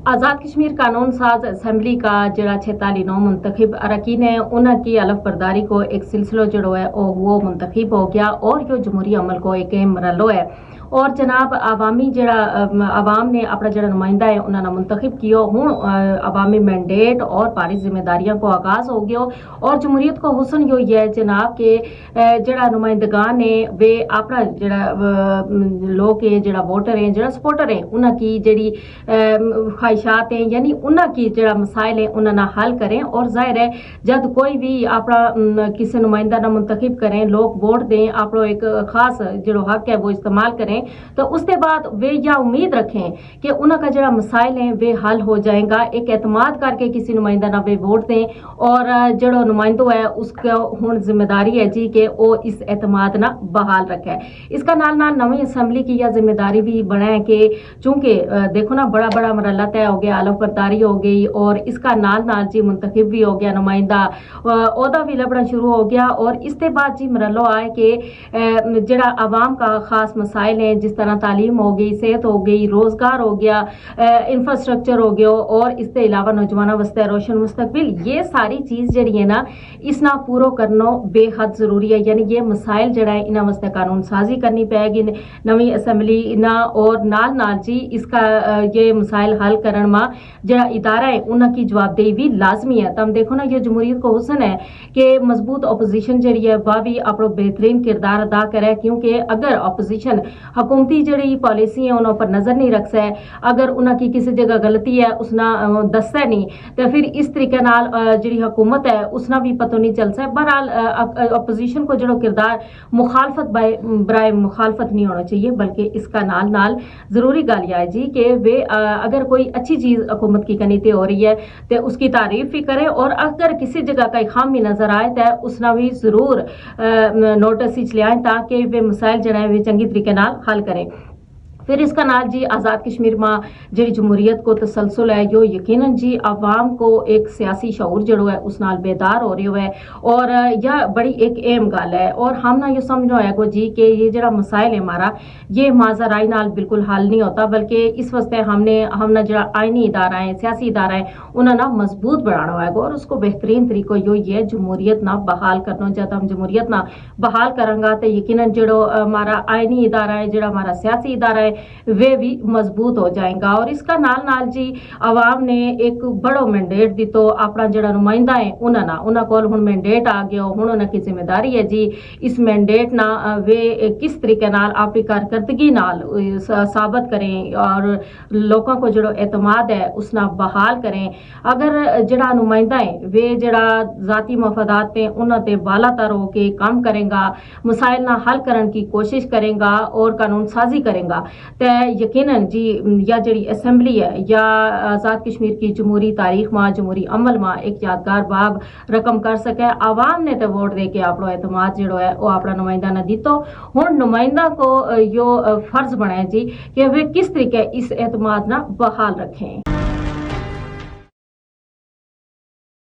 आज़ाद कश्मीर कानून साज असम्बली का जड़ा 46 मुंतखब अरकान है उनकी अलफ बरदारी को एक सिलसिलो जड़ो है वो मुंतखब हो गया और यो जमहूरी अमल को एक मरलो है और जनाब अवामी जड़ा अवाम ने अपना जड़ा नुमाइंदा है उन्होंने मुंतखब किया हूँ अवामी मैंडेट और पारी जिम्मेदारियों को आगाज हो गया और जमहूरियत को हुसन यो है जनाब के जड़ा नुमाइंदगान ने वे अपना जड़ा लोग है जड़ा वोटर है जड़ा सपोर्टर है उनकी जड़ी ख्वाहिशात हैं यानी उनकी जड़ा मसाइल है उन्होंने हल करें और जाहिर है जब कोई भी अपना किसी नुमाइंदा ना मुंतखब करें लोग वोट दें अपना एक खास जो हक है वो इस्तेमाल करें तो उसके बाद वे या उम्मीद रखें कि उनका जड़ा मसाइल है वे हल हो जाएगा एक एतमाद करके किसी नुमाइंदा ना वे वोट दें और जड़ो नुमाइंदो है उसका हुण जिम्मेदारी है जी कि वो इस एतमाद ना बहाल रखे इसका नाल नाल नवी असम्बली की यह जिम्मेदारी भी बने कि चूंकि देखो ना बड़ा बड़ा मरला तय हो गया अलफ बरदारी हो गई और इसका नाल नाल जी मुंतखब भी हो गया नुमाइंदा ओहदा भी लभना शुरू हो गया और इसके बाद जी मरलो आए कि जड़ा आवाम का खास मसाइल है जिस तरह तालीम हो गई सेहत हो गई रोजगार हो गया इंफ्रास्ट्रक्चर हो गया और इसके अलावा नौजवानों वास्ते रोशन मुस्तकबिल ये सारी चीज जड़ी है ना इसना पूरा करना बेहद जरूरी है यानी ये मसाइल जड़ा है इन्हां वास्ते कानून साजी करनी पेगी नवी असम्बली ना और नाल नाल जी इसका ये मसाइल हल करण में जड़ा इदारा है उनकी जवाबदेही भी लाजमी है तो हम देखो ना ये जमहूरियत को हुसन है कि मजबूत अपोजिशन जड़ी है वह भी अपना बेहतरीन किरदार अदा करे क्योंकि अगर अपोजिशन हुकूमती जड़ी पॉलिसी है उन्होंने पर नजर नहीं रख सै अगर उनकी किसी जगह गलती है उसना दसै नहीं तो फिर इस तरीके नाल जड़ी हुकूमत है उसना भी पता नहीं चल सै बहरहाल अपोजिशन को जड़ो किरदार मुखालफत बराए मुखालफत नहीं होना चाहिए बल्कि इसका नाल नाल जरूरी गल है जी कि वे अगर कोई अच्छी चीज हुकूमत की कनीते हो रही है तो उसकी तारीफ भी करे और अगर किसी जगह का खामी नजर आए तो उसना भी जरूर नोटिस ले आए ताकि वे मसाइल जड़ा वे चंगी तरीके नाल हल करें फिर इसका नाल जी आज़ाद कश्मीर में जी जमहूरियत को तसलसल है जो यकीनन जी आवाम को एक सियासी शऊर जड़ो है उस नाल बेदार हो रही है और यह बड़ी एक अहम गल है और हम ना ये समझो है को जी कि ये जरा मसाइल है हमारा ये माजराई नाल बिल्कुल हल नहीं होता बल्कि इस वास्ते हमने जरा आइनी इदारा है सियासी इदारा है उन्होंने मजबूत बनाना होगा और उसको बेहतरीन तरीको यो है जमहूरियत ना बहाल करना जब हम जमहूरियत ना बहाल करांगा तो यकीनन जो हमारा आइनी इदारा है जो हमारा सियासी इदारा है वे भी मजबूत हो जाएगा और इसका नाल नाल जी आवाम ने एक बड़ो मैंडेट दी तो अपना जड़ा नुमाइंदा है उन्होंने कोल हुण मैंडेट आ गया हुण उनकी जिम्मेदारी है जी इस मैंडेट ना वे किस तरीके नाल अपनी कारकर्दगी नाल साबित करें और लोगों को जड़ो एतमाद है उसना बहाल करें अगर जड़ा नुमाइंदा है वे जड़ा जाती मफादात पे उन्होंने बालातर होके काम करेगा मसाइल ना हल करने की कोशिश करेगा और कानून साजी करेगा तो यकीनन जी या जड़ी असम्बली है या आज़ाद कश्मीर की जमहूरी तारीख में जमहूरी अमल में एक यादगार बाब रकम कर सके आवाम ने तो वोट दे के अपना एतमाद जो है वो अपना नुमाइंदा ने दितो हुण नुमाइंदा को यो फर्ज बनाए जी कि वे किस तरीके इस एतमाद ना बहाल रखें।